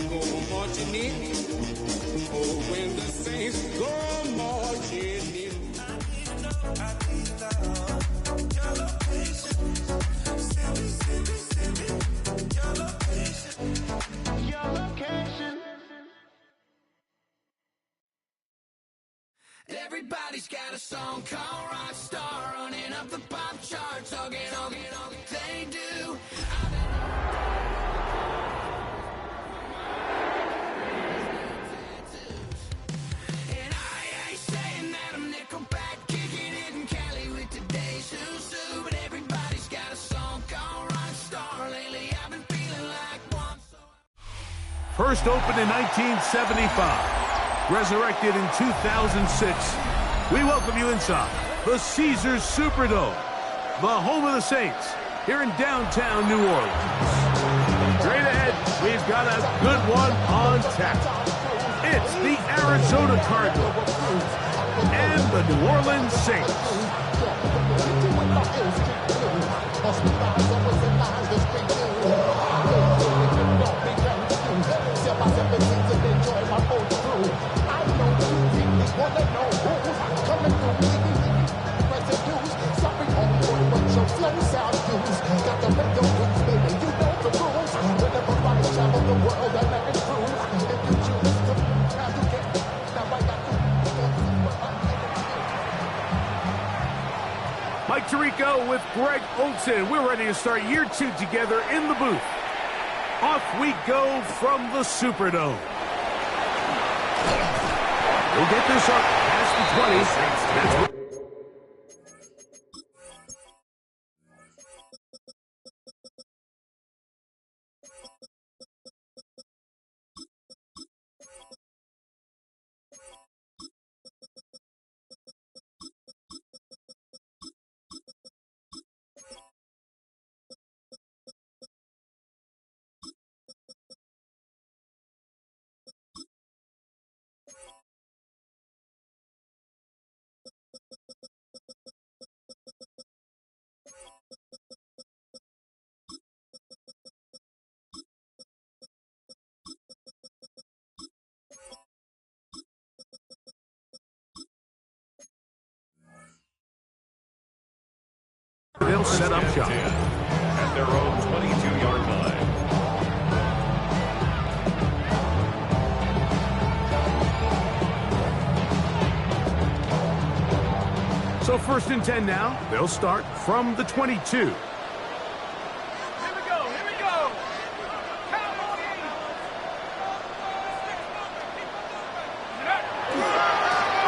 go marching in. Oh, when the saints go marching in. I need love, your location. Send me, your location. Your location. Everybody's got a song called Rockstar, running up the pop charts, they do. And I ain't saying that I'm Nickelback, kicking it in Cali with today's Susu, but everybody's got a song called Rockstar. Lately I've been feeling like one. First opened in 1975, resurrected in 2006. We welcome you inside the Caesars Superdome, the home of the Saints, here in downtown New Orleans. Straight ahead, we've got a good one on tap. It's the Arizona Cardinals and the New Orleans Saints. Mike Tirico with Greg Olsen. We're ready to start year 2 together in the booth. Off we go from the Superdome. We'll get this up past the 20. That's they'll set up shop at their own 22-yard line. So first and 10 now. They'll start from the 22. Here we go.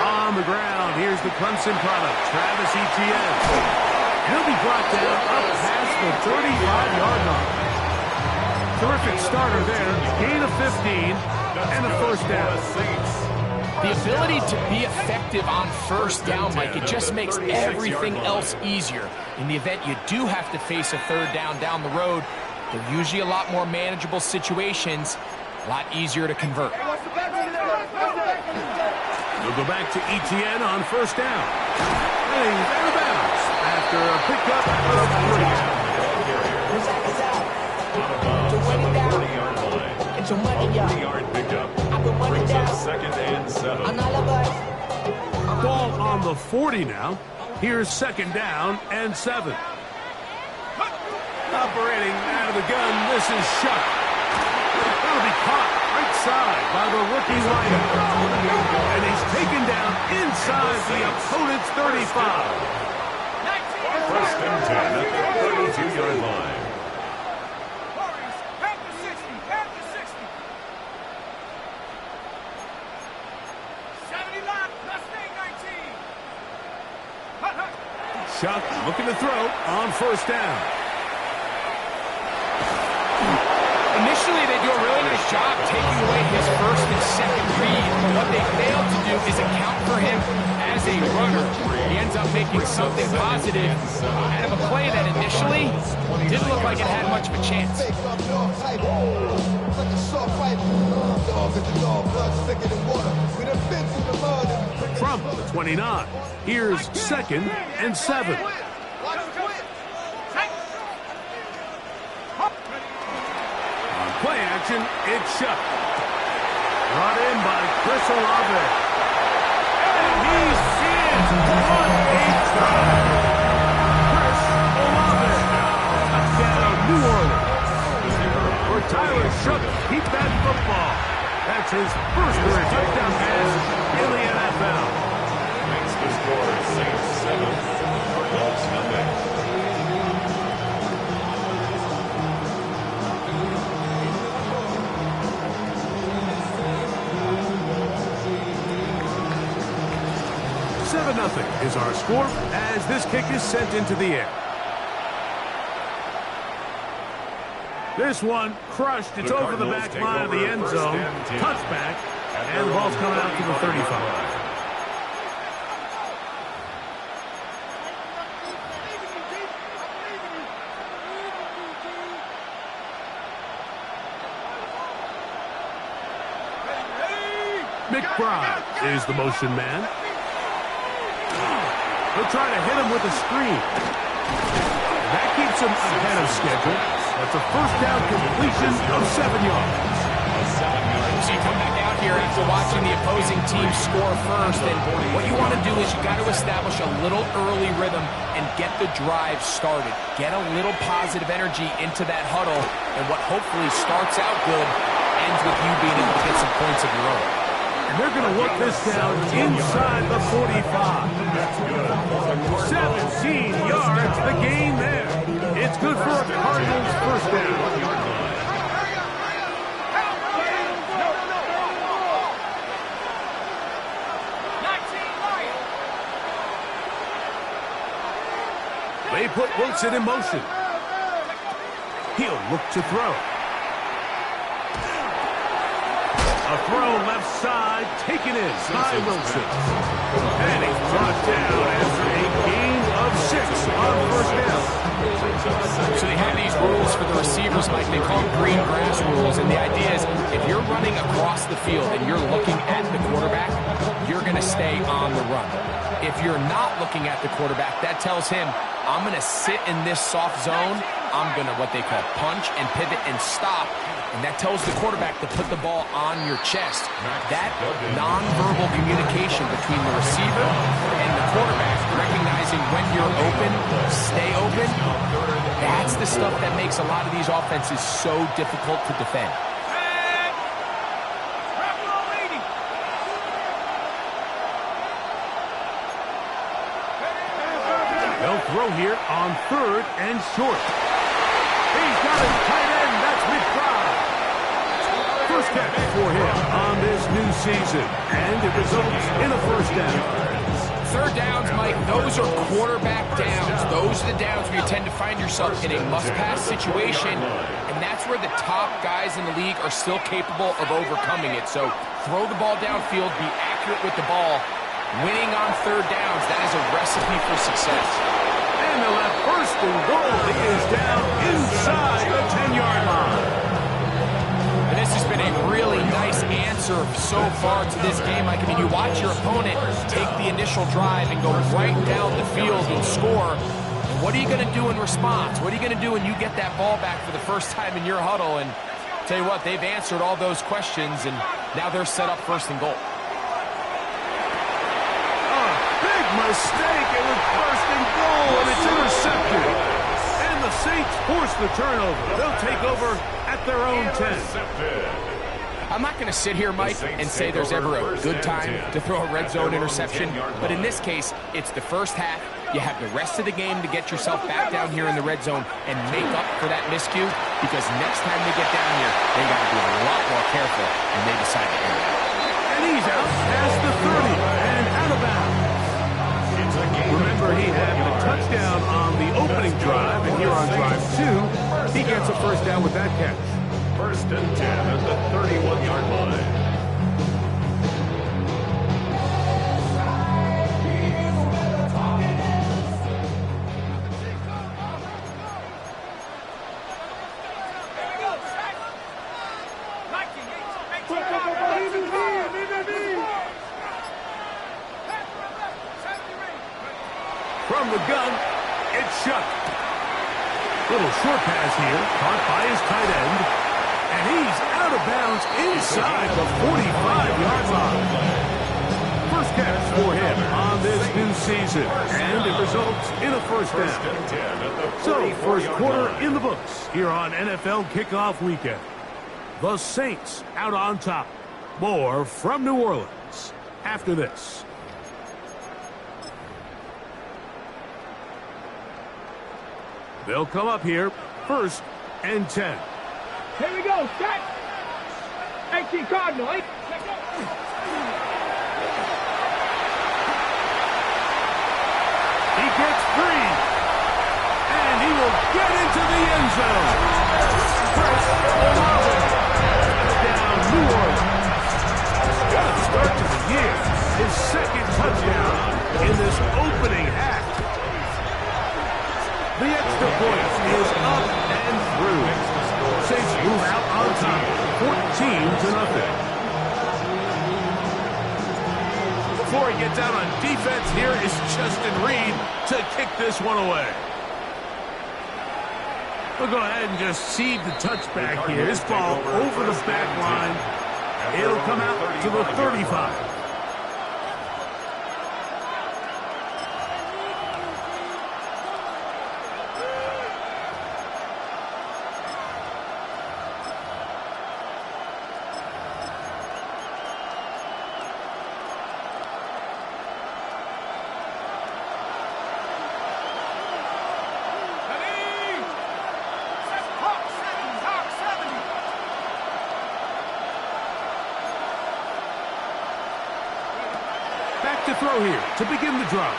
On the ground, here's the Clemson product, Travis Etienne. He'll be brought down up past the 35-yard line. Terrific starter there. Gain of 15 and a first down. The ability to be effective on first down, Mike, it just makes everything else easier. In the event you do have to face a third down the road, they're usually a lot more manageable situations, a lot easier to convert. They'll go back to Etienne on first down. Heading out of bounds after a pickup of 40. 40-yard pickup. Brings up second and 7. Ball on the 40 now. Here's second down and 7. Operating out of the gun, this is Shuck. That'll be caught right side by the rookie linebacker. And he's taken down inside the opponent's 35. First and 10 at the 32-yard line. Shuck looking to throw on first down. Initially, they do a really nice job taking away his first and second read, but what they failed to do is account for him as a runner. He ends up making something positive out of a play that initially didn't look like it had much of a chance. From the 29, here's second and 7. Play motion, it's shut. Brought in by Chris Olave. And he's in. What a drive. Chris Olave. Touchdown, New Orleans. For Tyler Shough, keep that football. That's his first career touchdown pass in the NFL. Makes the score Saints 7, Cardinals nothing. Nothing is our score as this kick is sent into the air. This one crushed. It's over the back line of the end zone. Touchback. And the ball's coming out to the 35. McBride is the motion man. He'll try to hit him with a screen. That keeps him ahead of schedule. That's a first down completion of 7 yards. So you come back out here after watching the opposing team score first, and what you want to do is you got to establish a little early rhythm and get the drive started. Get a little positive energy into that huddle, and what hopefully starts out good ends with you being able to get some points of your own. And they're going to work this down inside the 45. 17 yards, the gain there. It's good for a Cardinals first down. They put Wilson in motion. He'll look to throw. A throw left side, taken in by Wilson. And he's brought down after a gain of 6 on first down. So they have these rules for the receivers, Mike. They call them green grass rules. And the idea is if you're running across the field and you're looking at the quarterback, you're going to stay on the run. If you're not looking at the quarterback, that tells him, I'm going to sit in this soft zone. I'm going to, what they call, punch and pivot and stop. And that tells the quarterback to put the ball on your chest. That nonverbal communication between the receiver and the quarterback, recognizing when you're open, stay open, that's the stuff that makes a lot of these offenses so difficult to defend. They'll throw here on 3rd and short. He's got his tight end. That's McBride. First catch for him on this new season, and it results in a first down. Third downs, Mike, those are quarterback downs. Those are the downs where you tend to find yourself in a must-pass situation, and that's where the top guys in the league are still capable of overcoming it. So throw the ball downfield, be accurate with the ball. Winning on third downs, that is a recipe for success. And the left first and goal. He is down inside the 10-yard line. And this has been a really nice answer so far to this game. Like, I mean, you watch your opponent take the initial drive and go right down the field and score. What are you going to do in response? What are you going to do when you get that ball back for the first time in your huddle? And tell you what, they've answered all those questions, and now they're set up first and goal. Mistake. It was first and goal, and it's intercepted. And the Saints force the turnover. They'll take over at their own 10. I'm not going to sit here, Mike, and say there's ever a good time to throw a red zone interception, but in this case, it's the first half. You have the rest of the game to get yourself back down here in the red zone and make up for that miscue, because next time they get down here, they got to be a lot more careful when they decide to enter. And he's out past the 30 and out of bounds. Remember, he had the touchdown on the opening drive, and here on drive 2, he gets a first down with that catch. First and 10 at the 31-yard line. From the gun, it's Shough. Little short pass here, caught by his tight end. And he's out of bounds inside the 45-yard line. First catch for him on this new season, and it results in a first down. So, first quarter in the books here on NFL Kickoff Weekend. The Saints out on top. More from New Orleans after this. They'll come up here, 1st and 10. Here we go, set. 18 Cardinal, eh? He gets free, and he will get into the end zone. Chris Olave, down New Orleans. What a start to the year. His second touchdown in this opening half. The extra point is up and through. Saints move out on top, 14-0. Before he gets out on defense, here is Justin Reed to kick this one away. We'll go ahead and just seed the touchback here. This ball over the back line. It'll come out to the 35. Back to throw here to begin the drive.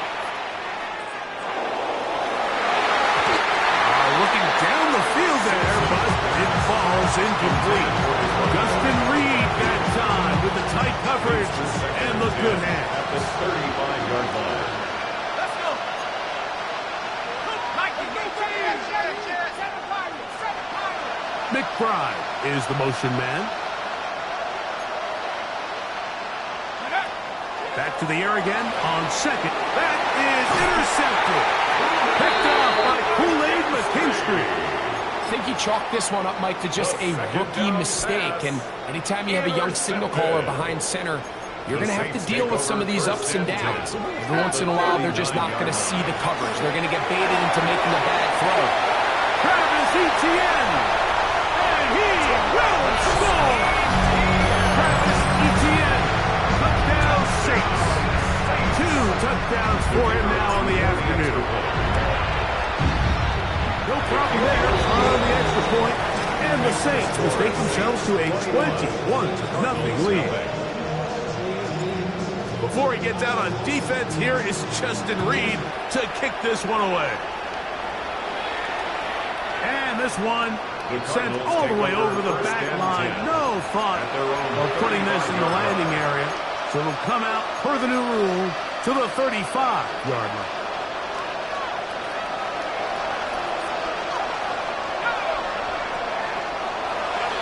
Looking down the field there, but it falls incomplete. Justin Reed that time with the tight coverage and the good hand. At the 35-yard line. Let's go. McBride is the motion man. Back to the air again on second. That is intercepted. Picked off by Kool-Aid McKinstry. I think he chalked this one up, Mike, to just a rookie mistake. And anytime you have a young signal caller behind center, you're going to have to deal with some of these ups and downs. Every once in a while, they're just not going to see the coverage. They're going to get baited into making a bad throw. Travis Etienne. And he will score. Travis Etienne. Touchdown Saints. 2 touchdowns for him now on the afternoon. No problem there on the extra point. And the Saints will take themselves to a 21-0 lead. Before he gets out on defense, here is Justin Reed to kick this one away. And this one sent all the way over the back line. No thought of putting this in the landing area. So it'll come out, per the new rule, to the 35-yard line.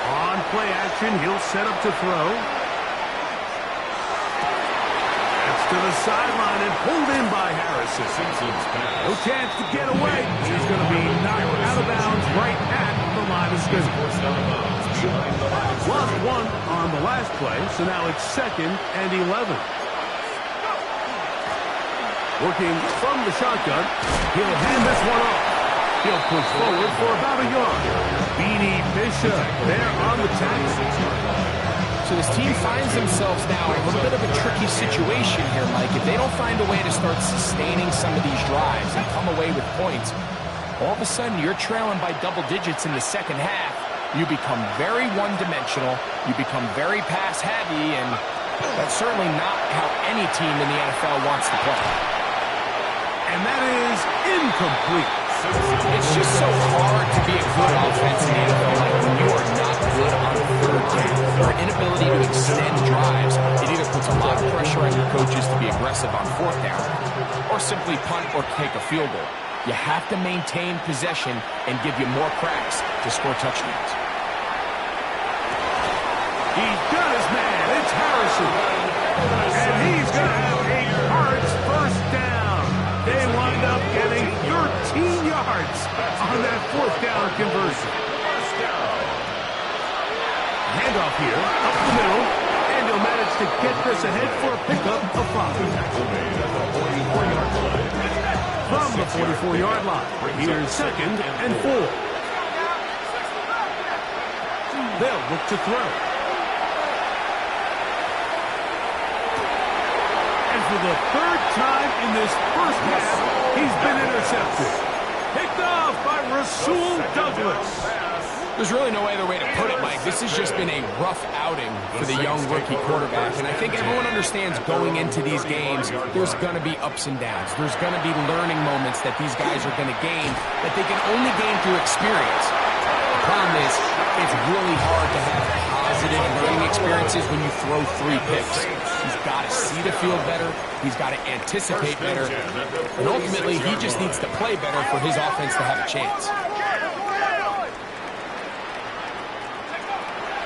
On play action, he'll set up to throw. That's to the sideline and pulled in by Harrison. No chance to get away. He's going to be knocked out of bounds right at the line of scrimmage. Lost one on the last play, so now it's 2nd and 11. Working from the shotgun, he'll hand this one off. He'll push forward for about a yard. Beanie Bishop there on the tackle. So this team finds themselves now in a little bit of a tricky situation here, Mike. If they don't find a way to start sustaining some of these drives and come away with points, all of a sudden you're trailing by double digits in the second half. You become very one-dimensional. You become very pass-heavy, and that's certainly not how any team in the NFL wants to play. And that is incomplete. It's just so hard to be a good offense in the NFL, like when you are not good on third down. Your inability to extend drives, it either puts a lot of pressure on your coaches to be aggressive on fourth down, or simply punt or take a field goal. You have to maintain possession and give you more cracks to score touchdowns. He's got his man. It's Harrison. And he's going to have a Cards first down. They wind up getting 13 yards on that 4th down conversion. to get this ahead for a pickup of 5. From the 44-yard line, here's 2nd and 4. They'll look to throw. And for the 3rd time in this first half, he's been intercepted. Picked off by Rasul Douglas. There's really no other way to put it, Mike. This has just been a rough outing for the young rookie quarterback, and I think everyone understands going into these games, there's going to be ups and downs. There's going to be learning moments that these guys are going to gain that they can only gain through experience. The problem is, it's really hard to have positive learning experiences when you throw 3 picks. He's got to see the field better. He's got to anticipate better. And ultimately, he just needs to play better for his offense to have a chance.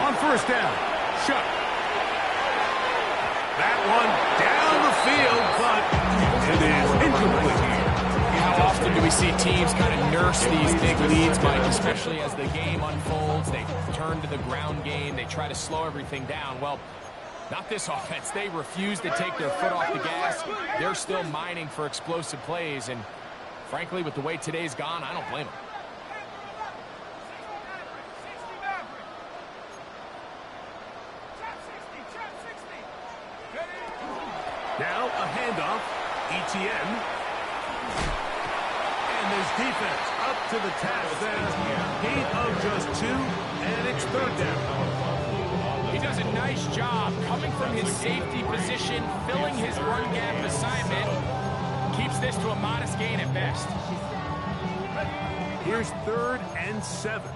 On 1st down, Shough. That one down the field, but it is incomplete. How often do we see teams kind of nurse these big leads, Mike, especially as the game unfolds? They turn to the ground game. They try to slow everything down. Well, not this offense. They refuse to take their foot off the gas. They're still mining for explosive plays, and frankly, with the way today's gone, I don't blame them. Now a handoff, Etienne. And this defense up to the task there. Gain of just 2, and it's 3rd down. He does a nice job coming from his safety position, filling his run gap assignment. Keeps this to a modest gain at best. Here's 3rd and 7.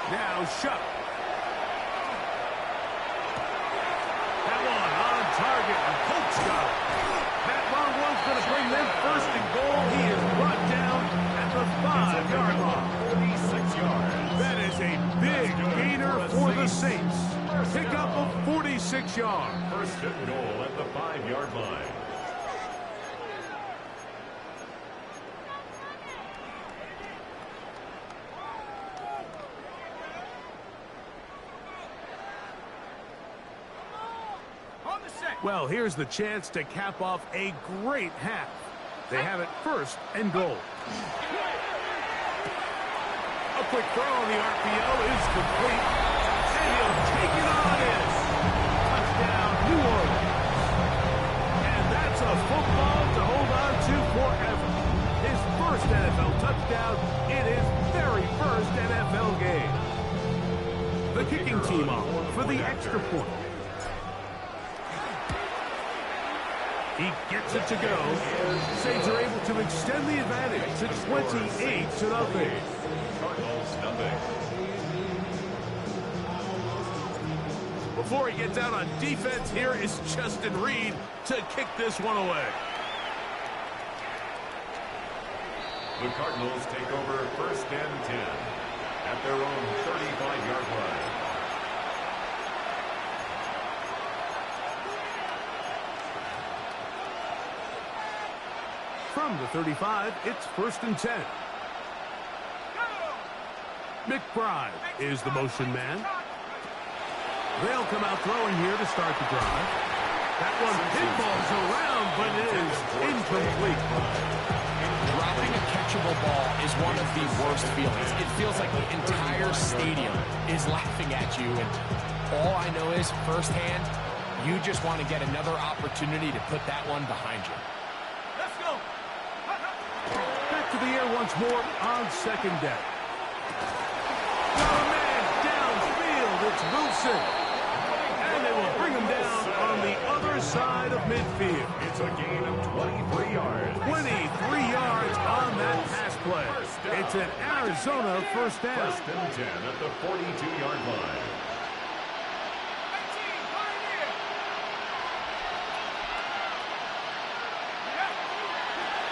Now Shough. That one on target, and Colts got it. That long one's going to bring them 1st and goal. He is brought down at the 5-yard line. 46 yards. That is a big gainer for the Saints. Pickup of 46 yards. 1st and goal at the 5-yard line. Well, here's the chance to cap off a great half. They have it 1st and goal. A quick throw on the RPO is complete. And he'll take it on in. Touchdown, New Orleans. And that's a football to hold on to forever. His 1st NFL touchdown in his very 1st NFL game. The kicking team on for the extra point. He gets it to go. Saints are able to extend the advantage to 28-0. Cardinals nothing. Before he gets out on defense, here is Justin Reed to kick this one away. The Cardinals take over 1st and 10 at their own 35-yard line. From the 35, it's 1st and 10. McBride is the motion man. They'll come out throwing here to start the drive. That one pinballs around, but it is incomplete. Dropping a catchable ball is one of the worst feelings. It feels like the entire stadium is laughing at you, and all I know is, firsthand, you just want to get another opportunity to put that one behind you. Back to the air once more on 2nd down. Got a man downfield. It's Wilson. And they will bring him down on the other side of midfield. It's a gain of 23 yards. 23 yards on that pass play. It's an Arizona 1st down. 1st and 10 at the 42-yard line.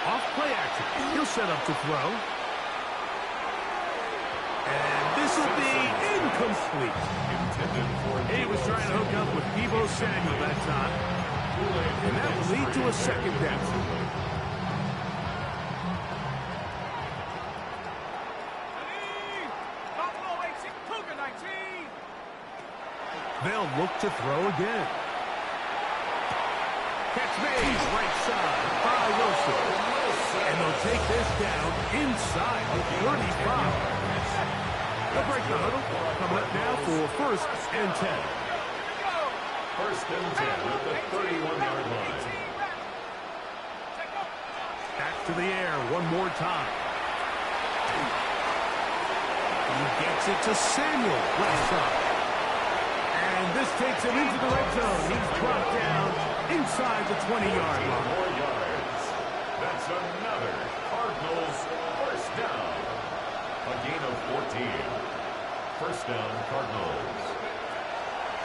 Off play action. He'll set up to throw. And this will be incomplete. He was trying to hook up with Deebo Samuel that time. And that will lead to a 2nd down. They'll look to throw again. Catch made, right side by Wilson. And they'll take this down inside the 35. They'll break the huddle. Coming up now for first and 10. First and 10 at the 31-yard line. Back to the air one more time. He gets it to Samuel, left side. And this takes him into the red zone. He's brought down inside the 20-yard line. 4 yards. That's another Cardinals first down. A gain of 14. First down, Cardinals.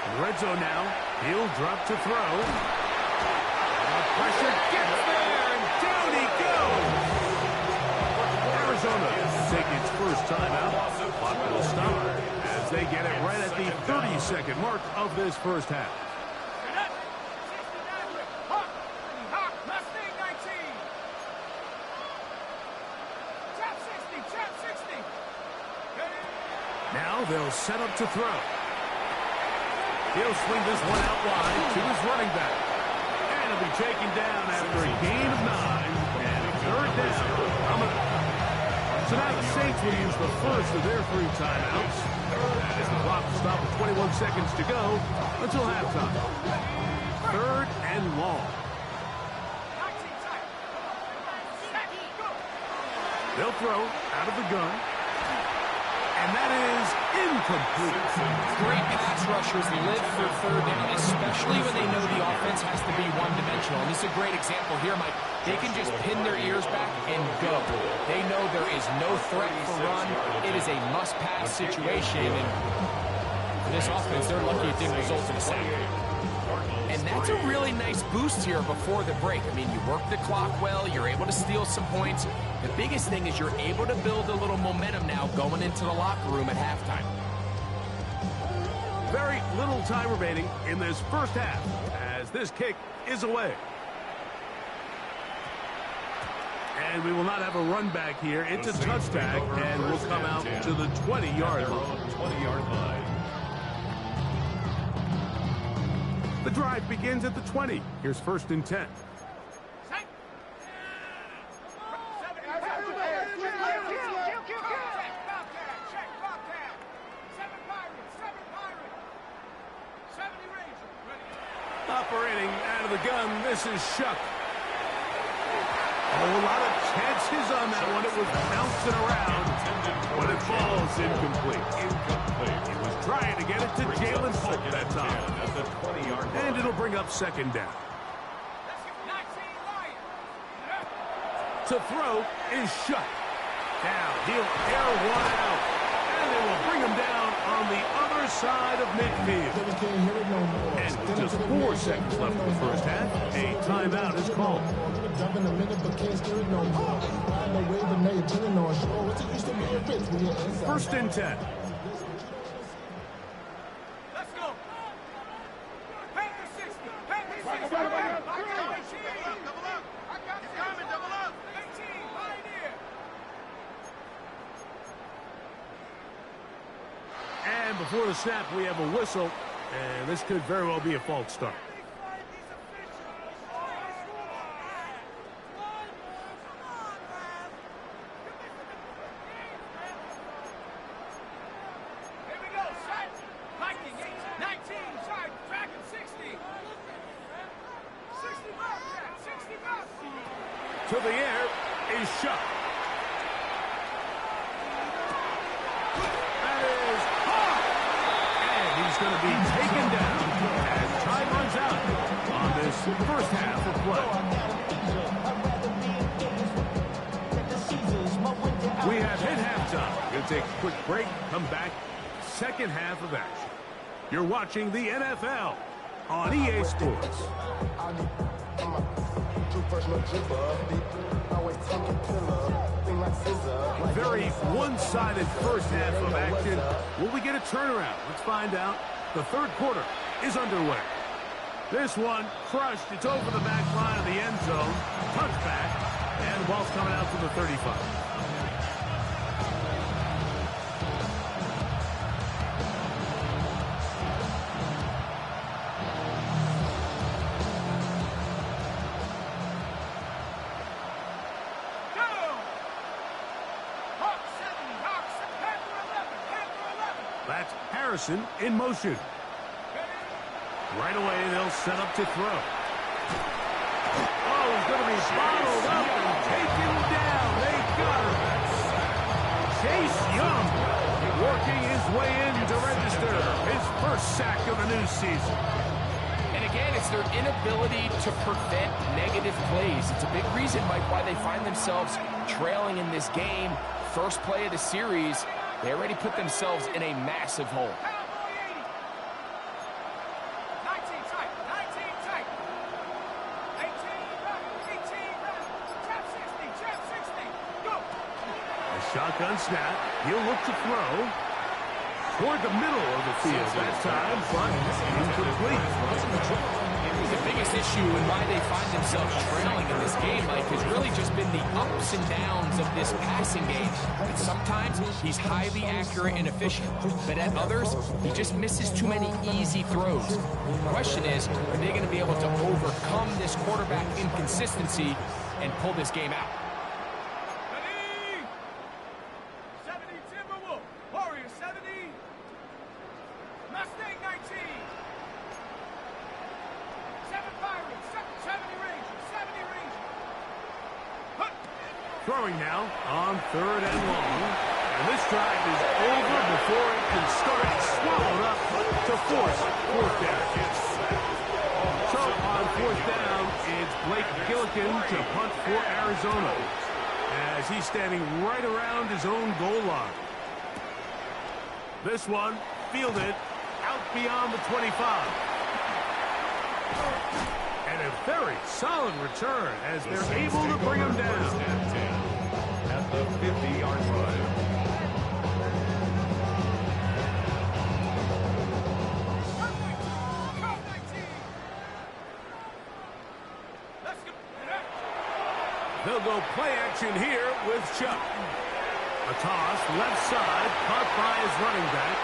In the red zone now. He'll drop to throw. And pressure gets there, and down he goes. Arizona take its first timeout. Clock will start as they get it right at the 30-second mark of this first half. Now they'll set up to throw. He'll swing this one out wide to his running back. And he'll be taken down after a gain of 9 and third down coming up. So now the Saints will use the first of their 3 timeouts as the clock will stop with 21 seconds to go until halftime. Third and long. They'll throw out of the gun. And that is incomplete. Great pass rushers live for third down, especially when they know the offense has to be one-dimensional. And this is a great example here, Mike. They can just pin their ears back and go. They know there is no threat for run. It is a must-pass situation. And for this offense, they're lucky it didn't result in a sack. And that's a really nice boost here before the break. I mean, you work the clock well. You're able to steal some points. The biggest thing is you're able to build a little momentum now going into the locker room at halftime. Very little time remaining in this first half as this kick is away. And we will not have a run back here. It's a touchback, and we'll come out to the 20-yard line. 20-yard line. The drive begins at the 20. Here's first and 10. Operating out of the gun, this is Shuck. Oh, a lot of chances on that one. It was bouncing around, but it falls incomplete. He was trying to get it to Jalen Polk that time. At the 20-yard line. And it'll bring up second down. To throw is Shuck. Now he'll air one out. And they will bring him down on the other side of midfield. And with just 4 seconds left in the first half, a timeout is called. First and 10. Let's go. And before the snap, we have a whistle. And this could very well be a false start. To the air is Shuck. That is hard. And he's going to be taken down as time runs out on this first half of play. We have hit halftime. We're going to take a quick break, come back, second half of action. You're watching the NFL on EA Sports. Very one-sided first half of action. Will we get a turnaround? Let's find out. The third quarter is underway. This one crushed. It's over the back line of the end zone. Touchback. And the ball's coming out to the 35. That's Harrison in motion. Right away, they'll set up to throw. Oh, he's going to be bottled up and taken down. They got him. Chase Young working his way in to register his first sack of the new season. And again, it's their inability to prevent negative plays. It's a big reason, Mike, why they find themselves trailing in this game. First play of the series, they already put themselves in a massive hole. Shotgun snap. He'll look to throw toward the middle of the field that time, but incomplete. The biggest issue and why they find themselves trailing in this game, Mike, has really just been the ups and downs of this passing game. And sometimes he's highly accurate and efficient, but at others, he just misses too many easy throws. The question is, are they going to be able to overcome this quarterback inconsistency and pull this game out? Throwing now on 3rd and long. And this drive is over before it can start. Swallowed up to force 4th down. So on 4th down, it's Blake Gillikin to punt for Arizona as he's standing right around his own goal line. This one fielded out beyond the 25. And a very solid return as they're able to bring him down. At the 50-yard line. They'll go play action here with Chuck. A toss, left side, caught by his running back.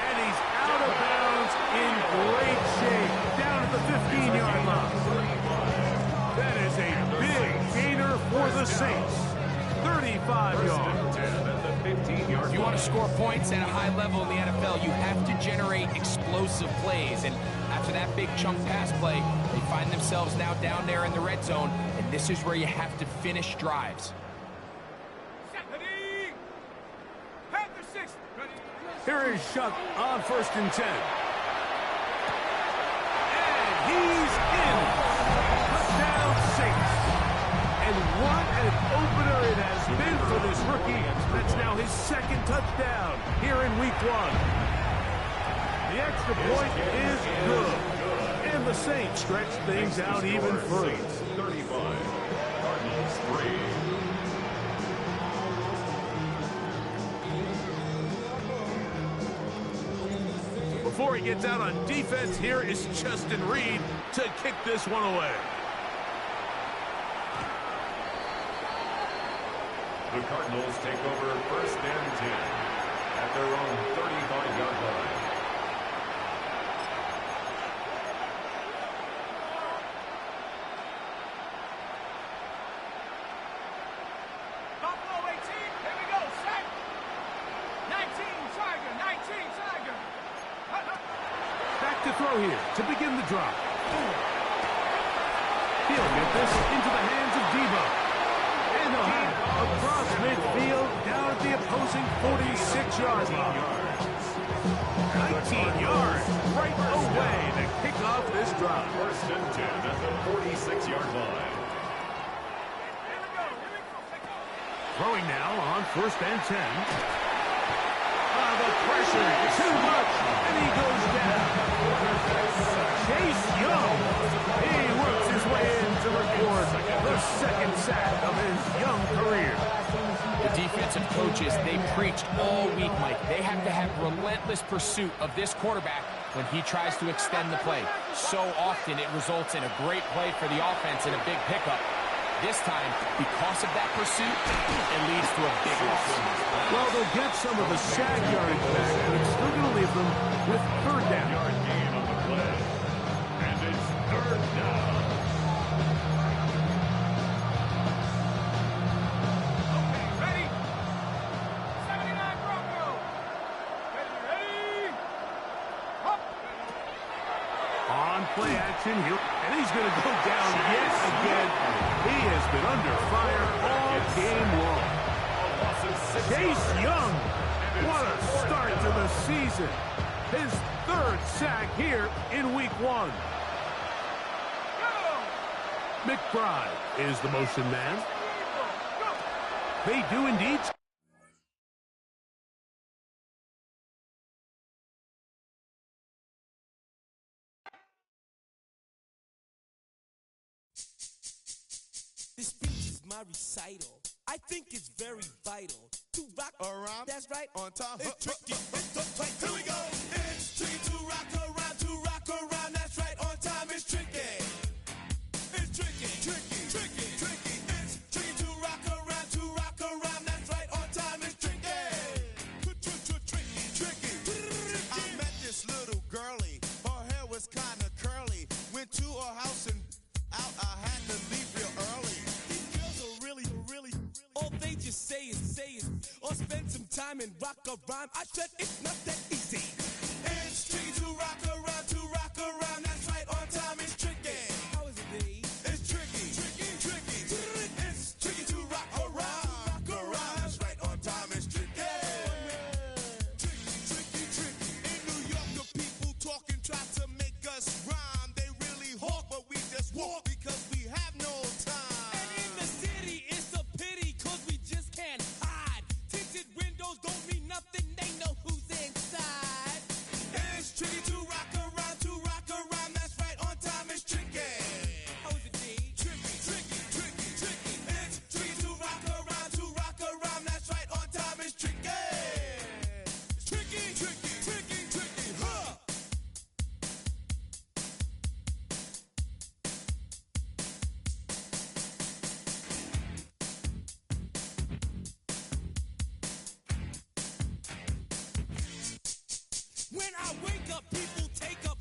And he's out of bounds in great shape, down at the 15-yard line. That is a big gainer for the Saints. 35 yards. If you want to score points at a high level in the NFL, you have to generate explosive plays. And after that big chunk pass play, they find themselves now down there in the red zone. And this is where you have to finish drives. Here is Shuck on 1st and 10. And he's in. Touchdown Saints. And what an opener it has been for this rookie. That's now his 2nd touchdown here in week 1. The extra point is good. And the Saints stretch things out even further. 35. Cardinals 3. Before he gets out on defense, here is Justin Reed to kick this one away. The Cardinals take over 1st and 10 at their own 35-yard line. Buffalo 18, here we go, set. 19, Tiger, 19, Tiger. Back to throw here to begin the drop. He'll get this into the hands of Debo. And they'll have it across midfield down at the opposing 46-yard line. 19 yards right away to kick off this drive. 1st and 10 at the 46-yard line. Throwing now on 1st and 10. The pressure, too much, and he goes down. Chase Young, he works his way in to record the 2nd sack of his young career. The defensive coaches, they preached all week, Mike. They have to have relentless pursuit of this quarterback when he tries to extend the play. So often it results in a great play for the offense and a big pickup. This time, because of that pursuit, it leads to a big loss. Well, they'll get some of the sack yardage back, but it's still going to leave them with 3rd down. Yard gain on the play. And it's 3rd down. Okay, ready? 79 Bronco. play action here, and he's going to go down yet again. He has been under fire all game long. Chase Young, what a start to the season. His third sack here in week 1. McBride is the motion man. They do indeed. This speech is my recital. I think it's very vital to rock around. That's right. On time. It's tricky. It's uptight. Here we go. It's tricky to rock around. To rock around. That's right. On time. It's tricky. It's tricky. Tricky. Tricky. Tricky. It's tricky to rock around. To rock around. That's right. On time. It's tricky. Tricky. Tricky. I met this little girlie. Her hair was kind of curly. Went to her house and out. I had to leave real early. These girls are really, all they just say is, or spend some time and rock a rhyme. I said it's not that easy. It's tricky to rock around, that's right, on time it's tricky. How is it, B? It's tricky. It's tricky to rock around, that's right, on time it's tricky. Tricky. In New York, the people talking try to make us rhyme. They really hawk, but we just walk because we have no time. And in the city, it's a pity, cause we just can't hide. Tinted windows don't mean nothing, they know who's inside. It's tricky to rock around, that's right, on time it's tricky. How is it, D? Tricky. It's tricky to rock around, that's right, on time it's tricky. Tricky, huh? When I wake up, people take a